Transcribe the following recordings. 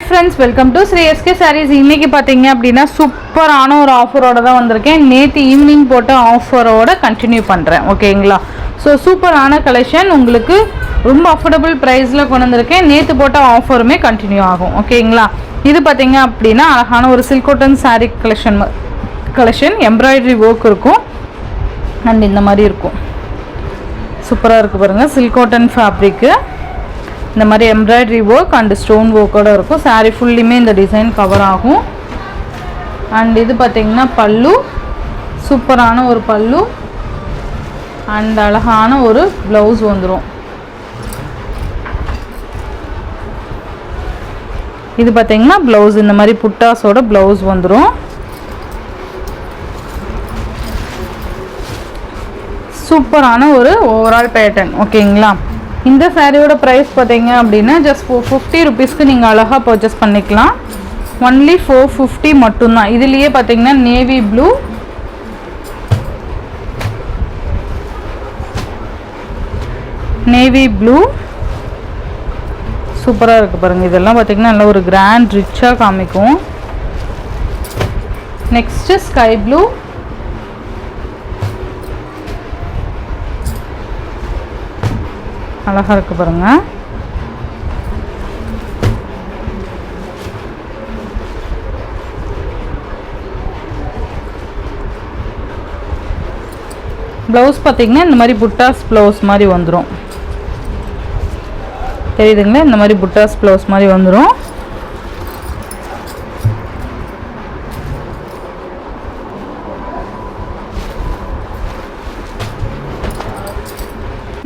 Friends, welcome to Sri SK sarees. இன்றைக்கி பார்த்தீங்க அப்படின்னா சூப்பரான ஒரு ஆஃபரோடு தான் வந்திருக்கேன். நேற்று ஈவினிங் போட்ட ஆஃபரோடு கண்டினியூ பண்ணுறேன். ஓகேங்களா? ஸோ சூப்பரான கலெக்ஷன் உங்களுக்கு ரொம்ப அஃபோர்டபுள் ப்ரைஸில் கொண்டு வந்திருக்கேன். நேற்று போட்ட ஆஃபருமே கண்டினியூ ஆகும். ஓகேங்களா? இது பார்த்தீங்க அப்படின்னா அழகான ஒரு silk cotton sari collection embroidery work இருக்கும் அண்ட் இந்த மாதிரி இருக்கும். சூப்பராக இருக்குது பாருங்கள். சில்க் காட்டன் ஃபேப்ரிக்கு இந்த மாதிரி எம்ப்ராய்டரி ஒர்க் அண்ட் ஸ்டோன் ஒர்க்கோடு இருக்கும். சாரீ ஃபுல்லுமே இந்த டிசைன் கவர் ஆகும். அண்ட் இது பார்த்திங்கன்னா பல்லு, சூப்பரான ஒரு பல்லு அண்ட் அழகான ஒரு ப்ளவுஸ் வந்துடும். இது பார்த்திங்கன்னா ப்ளவுஸ் இந்த மாதிரி புட்டாஸோட ப்ளவுஸ் வந்துடும். சூப்பரான ஒரு ஓவரால் பேட்டர்ன். ஓகேங்களா? இந்த சாரியோட ப்ரைஸ் பார்த்தீங்க அப்படின்னா ஜஸ்ட் 450 ருபீஸ்க்கு நீங்கள் அழகாக பர்ச்சேஸ் பண்ணிக்கலாம். ஒன்லி 450 மட்டும்தான். இதுலேயே பார்த்தீங்கன்னா நேவி ப்ளூ சூப்பராக இருக்குது பாருங்கள். இதெல்லாம் பார்த்தீங்கன்னா நல்ல ஒரு கிராண்ட் ரிச்சாக காமிக்கும். நெக்ஸ்ட்டு ஸ்கை ப்ளூ, அழகாக இருக்குது பாருங்கள். ப்ளவுஸ் பார்த்தீங்கன்னா இந்த மாதிரி புட்டாஸ் ப்ளவுஸ் மாதிரி வந்துடும். தெரியுதுங்களா? இந்த மாதிரி புட்டாஸ் ப்ளவுஸ் மாதிரி வந்துடும்.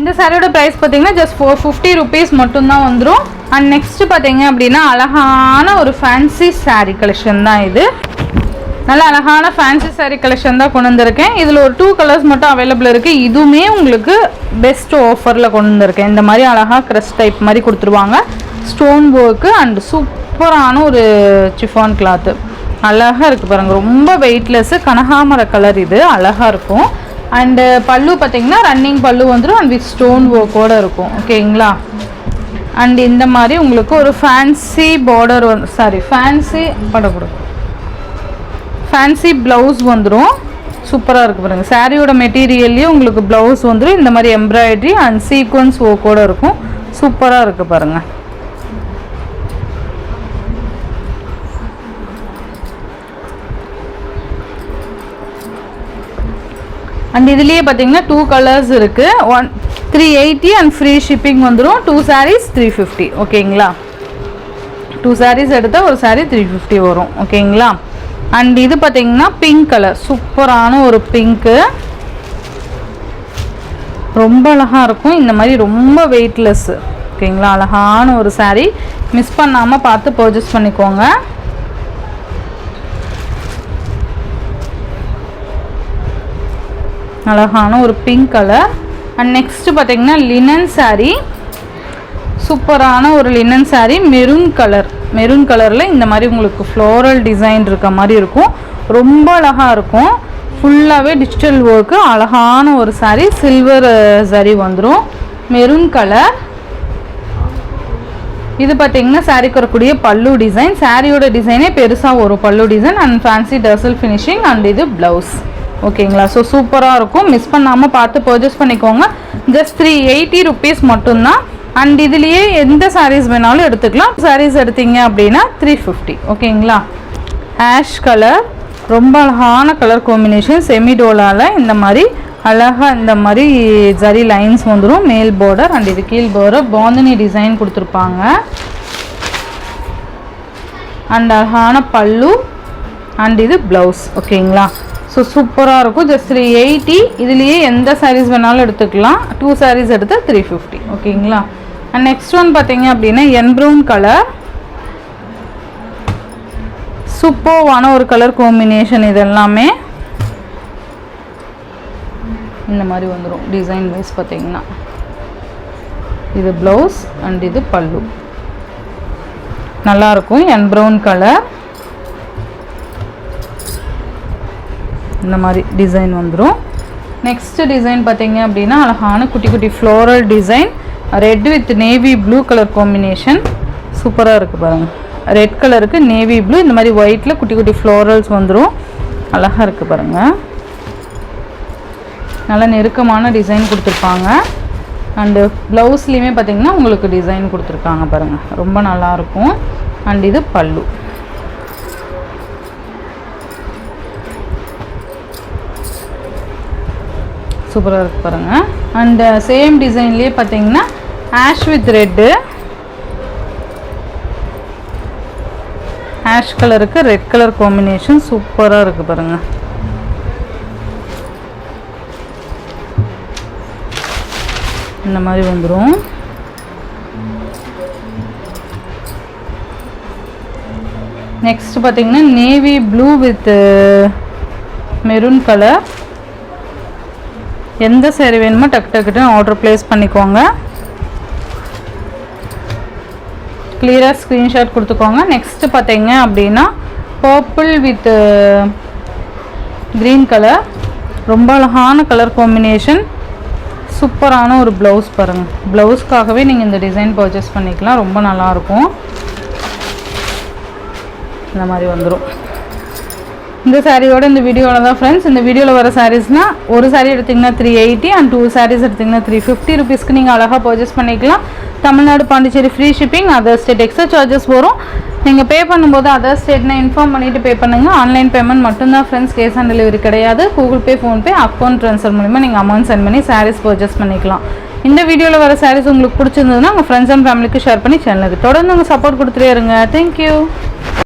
இந்த சாரியோட ப்ரைஸ் பார்த்தீங்கன்னா ஜஸ்ட் 450 ருபீஸ் மட்டும்தான் வந்துடும். அண்ட் நெக்ஸ்ட்டு பார்த்தீங்க அப்படின்னா அழகான ஒரு ஃபேன்சி சாரீ கலெக்ஷன் தான். இது நல்ல அழகான ஃபேன்சி சாரீ கலெக்ஷன் தான் கொண்டு வந்திருக்கேன். இதில் ஒரு 2 கலர்ஸ் மட்டும் அவைலபிள் இருக்குது. இதுவுமே உங்களுக்கு பெஸ்ட் ஆஃபரில் கொண்டு வந்திருக்கேன். இந்த மாதிரி அழகாக க்ரஷ் டைப் மாதிரி கொடுத்துருவாங்க. ஸ்டோன் ஒர்க்கு அண்ட் சூப்பரான ஒரு சிஃபான் கிளாத்து அழகாக இருக்குது பாருங்கள். ரொம்ப வெயிட்லெஸ்ஸு கனகாமர கலர். இது அழகாக இருக்கும். அண்டு பல்லு பார்த்திங்கன்னா ரன்னிங் பல்லு வந்துடும் அண்ட் வித் ஸ்டோன் ஒர்க்கோடு இருக்கும். ஓகேங்களா? அண்ட் இந்த மாதிரி உங்களுக்கு ஒரு ஃபேன்சி பார்டர் ஃபேன்சி ப்ளவுஸ் வந்துடும். சூப்பராக இருக்குது பாருங்கள். சாரியோட மெட்டீரியல்லையே உங்களுக்கு ப்ளவுஸ் வந்துடும். இந்த மாதிரி எம்ப்ராய்டரி அண்ட் சீக்வன்ஸ் ஒர்க்கோடு இருக்கும். சூப்பராக இருக்குது பாருங்கள். அண்ட் இதுலேயே பார்த்தீங்கன்னா 2 கலர்ஸ் இருக்குது. 380 அண்ட் ஃப்ரீ ஷிப்பிங் வந்துடும். 2 sarees 350. ஓகேங்களா? 2 sarees எடுத்தால் ஒரு சாரீ 350 வரும். ஓகேங்களா? அண்ட் இது பார்த்தீங்கன்னா பிங்க் கலர், சூப்பரான ஒரு பிங்க்கு, ரொம்ப அழகாக இருக்கும். இந்த மாதிரி ரொம்ப வெயிட்லெஸ்ஸு. ஓகேங்களா? அழகான ஒரு சாரீ. மிஸ் பண்ணாமல் பார்த்து பர்ச்சேஸ் பண்ணிக்கோங்க. அழகான ஒரு பிங்க் கலர். அண்ட் நெக்ஸ்ட்டு பார்த்தீங்கன்னா லினன் சாரீ, சூப்பரான ஒரு லினன் சாரீ. மெரூன் கலரில் இந்த மாதிரி உங்களுக்கு ஃப்ளோரல் டிசைன் இருக்க மாதிரி இருக்கும். ரொம்ப அழகாக இருக்கும். ஃபுல்லாகவே டிஜிட்டல் ஒர்க்கு. அழகான ஒரு சாரீ. சில்வர் சரி வந்துடும். Maroon colour. இது பார்த்தீங்கன்னா சாரீக்கு வரக்கூடிய பல்லு டிசைன். சாரியோட டிசைனே பெருசாக ஒரு பல்லு design and fancy tassel finishing and இது ப்ளவுஸ். ஓகேங்களா? ஸோ சூப்பராக இருக்கும். மிஸ் பண்ணாமல் பார்த்து பர்ச்சேஸ் பண்ணிக்கோங்க. ஜஸ்ட் 380 ருபீஸ் மட்டும்தான். அண்ட் இதுலேயே எந்த சாரீஸ் வேணாலும் எடுத்துக்கலாம். சாரீஸ் எடுத்தீங்க அப்படின்னா 350. ஓகேங்களா? ஆஷ் கலர், ரொம்ப அழகான கலர் காம்பினேஷன். செமிடோலாவில் இந்த மாதிரி அழகாக இந்த மாதிரி ஜரி லைன்ஸ் வந்துடும். மேல் பார்டர் அண்ட் இது கீழ் பார்டர் பாந்தினி டிசைன் கொடுத்துருப்பாங்க. அண்ட் அழகான பல்லு அண்ட் இது ப்ளவுஸ். ஓகேங்களா? ஸோ சூப்பராக இருக்கும். ஜஸ்ட் 380. இதுலேயே எந்த சாரீஸ் வேணாலும் எடுத்துக்கலாம். 2 sarees எடுத்து 350. ஓகேங்களா? அண்ட் நெக்ஸ்ட் ஒன் பார்த்தீங்க அப்படின்னா என் ப்ரௌன் கலர், சூப்பர்வான ஒரு கலர் காம்பினேஷன். இது எல்லாமே இந்த மாதிரி வந்துடும் டிசைன் வைஸ். பார்த்தீங்கன்னா இது ப்ளவுஸ் அண்ட் இது பல்லு. நல்லாயிருக்கும். என் ப்ரௌன் கலர் இந்த மாதிரி டிசைன் வந்துடும். நெக்ஸ்ட் டிசைன் பார்த்தீங்க அப்படின்னா அழகான குட்டி குட்டி floral design. Red with navy blue colour combination. சூப்பராக இருக்குது பாருங்கள். ரெட் கலருக்கு நேவி ப்ளூ, இந்த மாதிரி ஒயிட்டில் குட்டி குட்டி ஃப்ளோரல்ஸ் வந்துடும். அழகாக இருக்குது பாருங்கள். நல்லா நெருக்கமான டிசைன் கொடுத்துருப்பாங்க. அண்டு ப்ளவுஸ்லேயுமே பார்த்திங்கன்னா உங்களுக்கு டிசைன் கொடுத்துருக்காங்க பாருங்கள், ரொம்ப நல்லாயிருக்கும். அண்ட் இது பல்லு. சூப்பராக இருக்குது பாருங்கள். அண்டு சேம் டிசைன்லேயே பார்த்தீங்கன்னா ஆஷ் வித் ரெட்டு, ஆஷ் கலருக்கு ரெட் கலர் காம்பினேஷன் சூப்பராக இருக்குது பாருங்கள். இந்த மாதிரி வந்துடும். நெக்ஸ்ட் பார்த்தீங்கன்னா navy blue with maroon colour. எந்த சேரீ வேணுமோ டக்கு டக்குன்னு ஆர்டர் ப்ளேஸ் பண்ணிக்கோங்க. கிளியராக ஸ்க்ரீன்ஷாட் கொடுத்துக்கோங்க. நெக்ஸ்ட்டு பார்த்தீங்க அப்படின்னா பர்பிள் வித் க்ரீன் கலர், ரொம்ப அழகான கலர் காம்பினேஷன், சூப்பரான ஒரு ப்ளவுஸ் பாருங்கள். ப்ளவுஸ்க்காகவே நீங்கள் இந்த டிசைன் பர்ச்சேஸ் பண்ணிக்கலாம், ரொம்ப நல்லாயிருக்கும். இந்த மாதிரி வந்துடும். இந்த சாரியோட இந்த வீடியோவில் தான் ஃப்ரெண்ட்ஸ். இந்த வீடியோவில் வர சாரீஸ்னால் ஒரு சாரீ எடுத்திங்கன்னா 380 அண்ட் 2 சாரீஸ் எடுத்திங்கன்னா 350 ருபீஸ்க்கு நீங்கள் அழகாக பர்ச்சேஸ் பண்ணிக்கலாம். Tamil Nadu Pondicherry free shipping, other state extra charges வரும். நீங்கள் பே பண்ணும்போது அதர் ஸ்டேட்னா இன்ஃபார்ம் பண்ணிவிட்டு பே பண்ணுங்கள். ஆன்லைன் பேமெண்ட் மட்டும்தான் ஃப்ரெண்ட்ஸ், கேஷ் ஆன் டெலிவரி கிடையாது. Google Pay, PhonePe, account transfer மூலிமா நீங்கள் அமௌண்ட் சென்ட் பண்ணி சாரீஸ் பர்ச்சேஸ் பண்ணிக்கலாம். இந்த வீடியோவில் வர சாரீஸ் உங்களுக்கு பிடிச்சிருந்ததுன்னா உங்கள் ஃப்ரெண்ட்ஸ் அண்ட் ஃபேமிலிக்கு ஷேர் பண்ணி சேனலுக்கு தொடர்ந்து உங்கள் சப்போர்ட் கொடுத்துட்டே இருங்க. தேங்க்யூ.